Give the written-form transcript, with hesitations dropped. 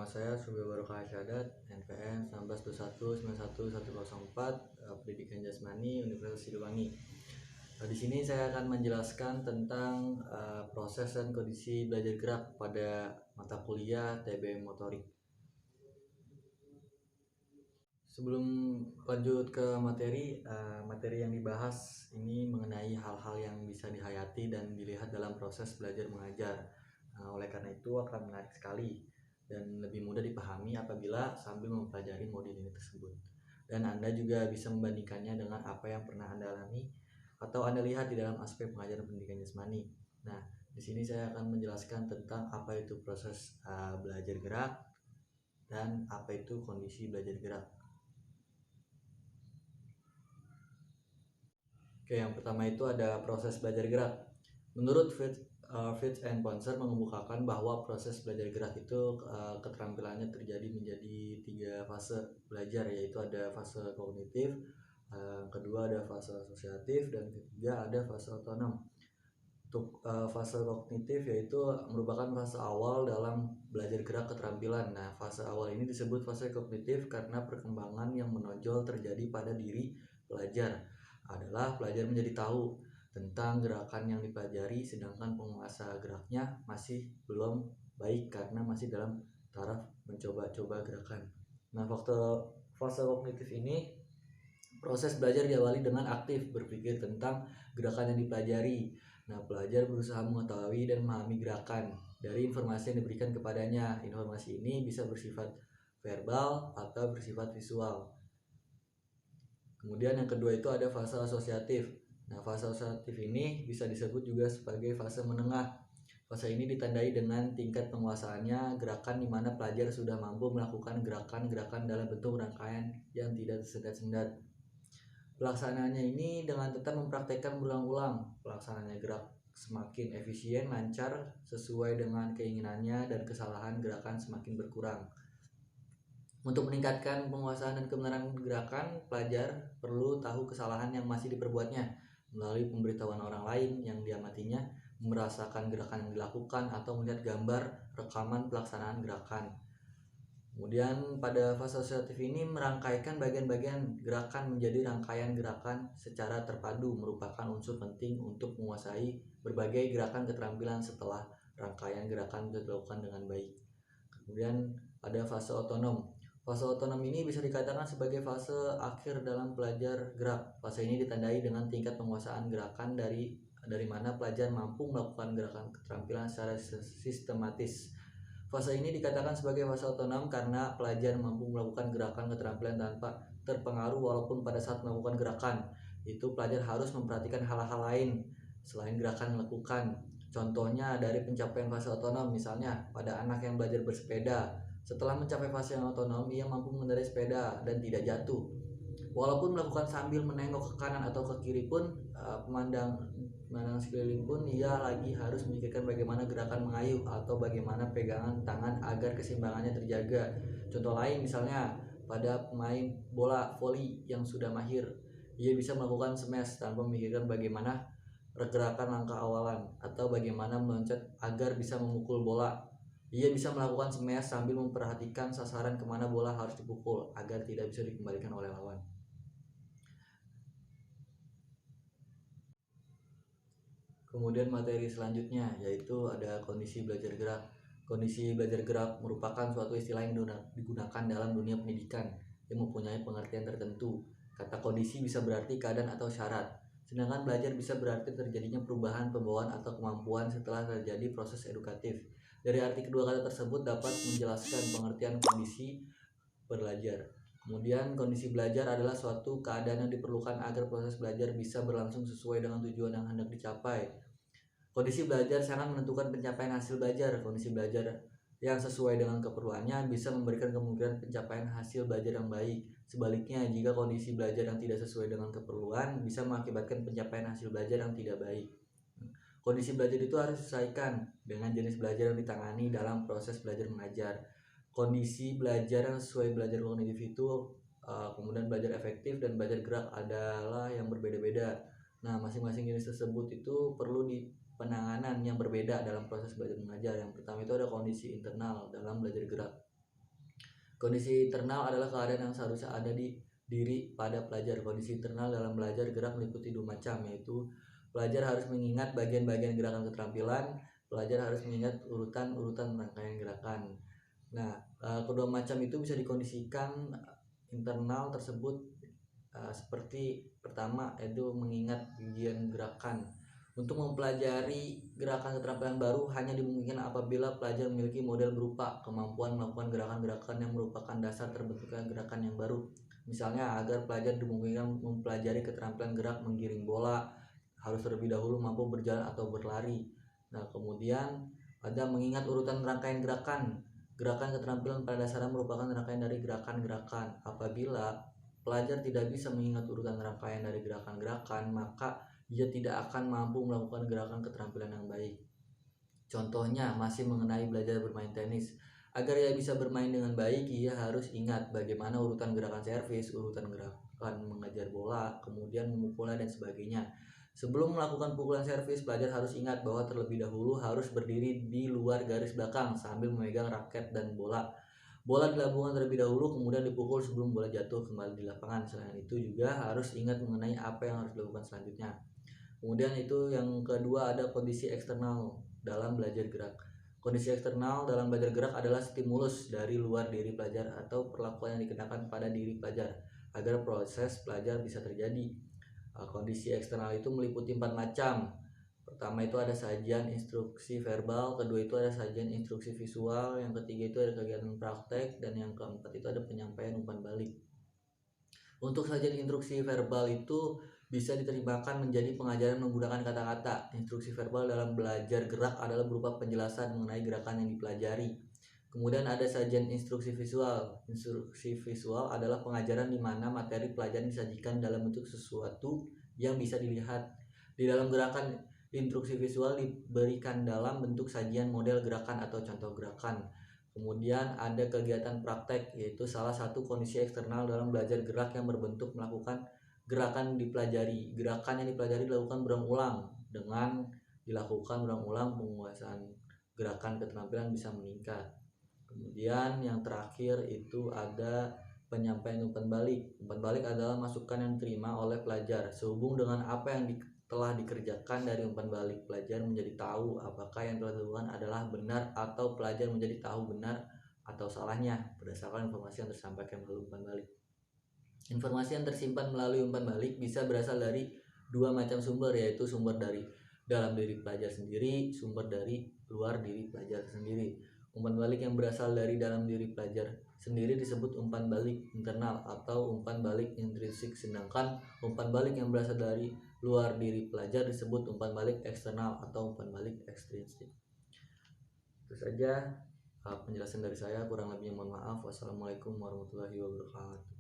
Nama saya Subi Barokah Syahadat, NPM 1921911104, Pendidikan Jasmani, Universitas Siliwangi. Di sini saya akan menjelaskan tentang proses dan kondisi belajar gerak pada mata kuliah TBM Motorik. Sebelum lanjut ke materi yang dibahas ini mengenai hal-hal yang bisa dihayati dan dilihat dalam proses belajar mengajar. Oleh karena itu akan menarik sekali dan lebih mudah dipahami apabila sambil mempelajari modul ini tersebut. Dan Anda juga bisa membandingkannya dengan apa yang pernah Anda alami atau Anda lihat di dalam aspek pengajaran pendidikan jasmani. Nah, di sini saya akan menjelaskan tentang apa itu proses belajar gerak dan apa itu kondisi belajar gerak. Oke, yang pertama itu ada proses belajar gerak. Menurut Fitz and Ponser mengemukakan bahwa proses belajar gerak itu keterampilannya terjadi menjadi 3 fase belajar, yaitu ada fase kognitif, kedua ada fase asosiatif, dan ketiga ada fase otonom. Untuk fase kognitif yaitu merupakan fase awal dalam belajar gerak keterampilan. Nah, fase awal ini disebut fase kognitif karena perkembangan yang menonjol terjadi pada diri pelajar adalah pelajar menjadi tahu tentang gerakan yang dipelajari, sedangkan penguasa geraknya masih belum baik karena masih dalam taraf mencoba-coba gerakan. Nah, fase kognitif ini proses belajar diawali dengan aktif berpikir tentang gerakan yang dipelajari. Nah, pelajar berusaha mengetahui dan memahami gerakan dari informasi yang diberikan kepadanya. Informasi ini bisa bersifat verbal atau bersifat visual. Kemudian yang kedua itu ada fase asosiatif. Nah, fase asosiatif ini bisa disebut juga sebagai fase menengah. Fase ini ditandai dengan tingkat penguasaannya gerakan di mana pelajar sudah mampu melakukan gerakan-gerakan dalam bentuk rangkaian yang tidak tersendat-sendat. Pelaksanaannya ini dengan tetap mempraktekkan berulang-ulang. Pelaksanaannya gerak semakin efisien, lancar, sesuai dengan keinginannya, dan kesalahan gerakan semakin berkurang. Untuk meningkatkan penguasaan dan kebenaran gerakan, pelajar perlu tahu kesalahan yang masih diperbuatnya melalui pemberitahuan orang lain yang diamatinya, merasakan gerakan yang dilakukan, atau melihat gambar rekaman pelaksanaan gerakan. Kemudian pada fase asosiatif ini merangkaikan bagian-bagian gerakan menjadi rangkaian gerakan secara terpadu, merupakan unsur penting untuk menguasai berbagai gerakan keterampilan setelah rangkaian gerakan dilakukan dengan baik. Kemudian ada fase otonom. Fase otonom ini bisa dikatakan sebagai fase akhir dalam belajar gerak. Fase ini ditandai dengan tingkat penguasaan gerakan dari mana pelajar mampu melakukan gerakan keterampilan secara sistematis. Fase ini dikatakan sebagai fase otonom karena pelajar mampu melakukan gerakan keterampilan tanpa terpengaruh walaupun pada saat melakukan gerakan itu pelajar harus memperhatikan hal-hal lain selain gerakan yang dilakukan. Contohnya dari pencapaian fase otonom, misalnya pada anak yang belajar bersepeda. Setelah mencapai fase yang otonom, ia mampu mengendarai sepeda dan tidak jatuh. Walaupun melakukan sambil menengok ke kanan atau ke kiri pun, memandang sekeliling pun, ia lagi harus memikirkan bagaimana gerakan mengayuh atau bagaimana pegangan tangan agar keseimbangannya terjaga. Contoh lain misalnya pada pemain bola voli yang sudah mahir, ia bisa melakukan smash tanpa memikirkan bagaimana gerakan langkah awalan atau bagaimana meloncat agar bisa memukul bola. Ia bisa melakukan smash sambil memperhatikan sasaran kemana bola harus dipukul agar tidak bisa dikembalikan oleh lawan. Kemudian materi selanjutnya yaitu ada kondisi belajar gerak. Kondisi belajar gerak merupakan suatu istilah yang digunakan dalam dunia pendidikan yang mempunyai pengertian tertentu. Kata kondisi bisa berarti keadaan atau syarat, sedangkan belajar bisa berarti terjadinya perubahan pembawaan atau kemampuan setelah terjadi proses edukatif. Dari arti kedua kata tersebut dapat menjelaskan pengertian kondisi belajar. Kemudian kondisi belajar adalah suatu keadaan yang diperlukan agar proses belajar bisa berlangsung sesuai dengan tujuan yang hendak dicapai. Kondisi belajar sangat menentukan pencapaian hasil belajar. Kondisi belajar yang sesuai dengan keperluannya bisa memberikan kemungkinan pencapaian hasil belajar yang baik. Sebaliknya, jika kondisi belajar yang tidak sesuai dengan keperluan bisa mengakibatkan pencapaian hasil belajar yang tidak baik. Kondisi belajar itu harus disesuaikan dengan jenis belajar yang ditangani dalam proses belajar mengajar. Kondisi belajar yang sesuai belajar kognitif itu kemudian belajar efektif dan belajar gerak adalah yang berbeda-beda. Nah, masing-masing jenis tersebut itu perlu penanganan yang berbeda dalam proses belajar mengajar. Yang pertama itu ada kondisi internal dalam belajar gerak. Kondisi internal adalah keadaan yang seharusnya ada di diri pada pelajar. Kondisi internal dalam belajar gerak meliputi dua macam, yaitu pelajar harus mengingat bagian-bagian gerakan keterampilan, pelajar harus mengingat urutan-urutan rangkaian gerakan. Nah, kedua macam itu bisa dikondisikan internal tersebut seperti pertama, yaitu mengingat bagian gerakan. Untuk mempelajari gerakan keterampilan baru hanya dimungkinkan apabila pelajar memiliki model berupa kemampuan melakukan gerakan-gerakan yang merupakan dasar terbentuknya gerakan yang baru. Misalnya, agar pelajar dimungkinkan mempelajari keterampilan gerak menggiring bola, harus terlebih dahulu mampu berjalan atau berlari. Nah, kemudian ada mengingat urutan rangkaian gerakan. Gerakan keterampilan pada dasarnya merupakan rangkaian dari gerakan-gerakan. Apabila pelajar tidak bisa mengingat urutan rangkaian dari gerakan-gerakan, maka ia tidak akan mampu melakukan gerakan keterampilan yang baik. Contohnya masih mengenai belajar bermain tenis. Agar ia bisa bermain dengan baik, ia harus ingat bagaimana urutan gerakan servis, urutan gerakan mengejar bola, kemudian memukulnya dan sebagainya. Sebelum melakukan pukulan servis, pelajar harus ingat bahwa terlebih dahulu harus berdiri di luar garis belakang sambil memegang raket dan bola. Bola dilambungkan terlebih dahulu, kemudian dipukul sebelum bola jatuh kembali di lapangan. Selain itu juga harus ingat mengenai apa yang harus dilakukan selanjutnya. Kemudian itu yang kedua ada kondisi eksternal dalam belajar gerak. Kondisi eksternal dalam belajar gerak adalah stimulus dari luar diri pelajar atau perlakuan yang dikenakan pada diri pelajar agar proses pelajar bisa terjadi. Kondisi eksternal itu meliputi 4 macam. Pertama itu ada sajian instruksi verbal, kedua itu ada sajian instruksi visual, yang ketiga itu ada kegiatan praktek, dan yang keempat itu ada penyampaian umpan balik. Untuk sajian instruksi verbal itu bisa diterjemahkan menjadi pengajaran menggunakan kata-kata. Instruksi verbal dalam belajar gerak adalah berupa penjelasan mengenai gerakan yang dipelajari. Kemudian ada sajian instruksi visual. Instruksi visual adalah pengajaran di mana materi pelajaran disajikan dalam bentuk sesuatu yang bisa dilihat. Di dalam gerakan, instruksi visual diberikan dalam bentuk sajian model gerakan atau contoh gerakan. Kemudian ada kegiatan praktek, yaitu salah satu kondisi eksternal dalam belajar gerak yang berbentuk melakukan gerakan dipelajari. Gerakan yang dipelajari dilakukan berulang-ulang. Dengan dilakukan berulang-ulang, penguasaan gerakan keterampilan bisa meningkat. Kemudian yang terakhir itu ada penyampaian umpan balik. Umpan balik adalah masukan yang diterima oleh pelajar sehubung dengan apa yang telah dikerjakan. Dari umpan balik, pelajar menjadi tahu apakah yang telah dilakukan adalah benar, atau pelajar menjadi tahu benar atau salahnya berdasarkan informasi yang tersampaikan melalui umpan balik. Informasi yang tersimpan melalui umpan balik bisa berasal dari dua macam sumber, yaitu sumber dari dalam diri pelajar sendiri, sumber dari luar diri pelajar sendiri. Umpan balik yang berasal dari dalam diri pelajar sendiri disebut umpan balik internal atau umpan balik intrinsik, sedangkan umpan balik yang berasal dari luar diri pelajar disebut umpan balik eksternal atau umpan balik ekstrinsik. Itu saja penjelasan dari saya, kurang lebihnya mohon maaf. Wassalamualaikum warahmatullahi wabarakatuh.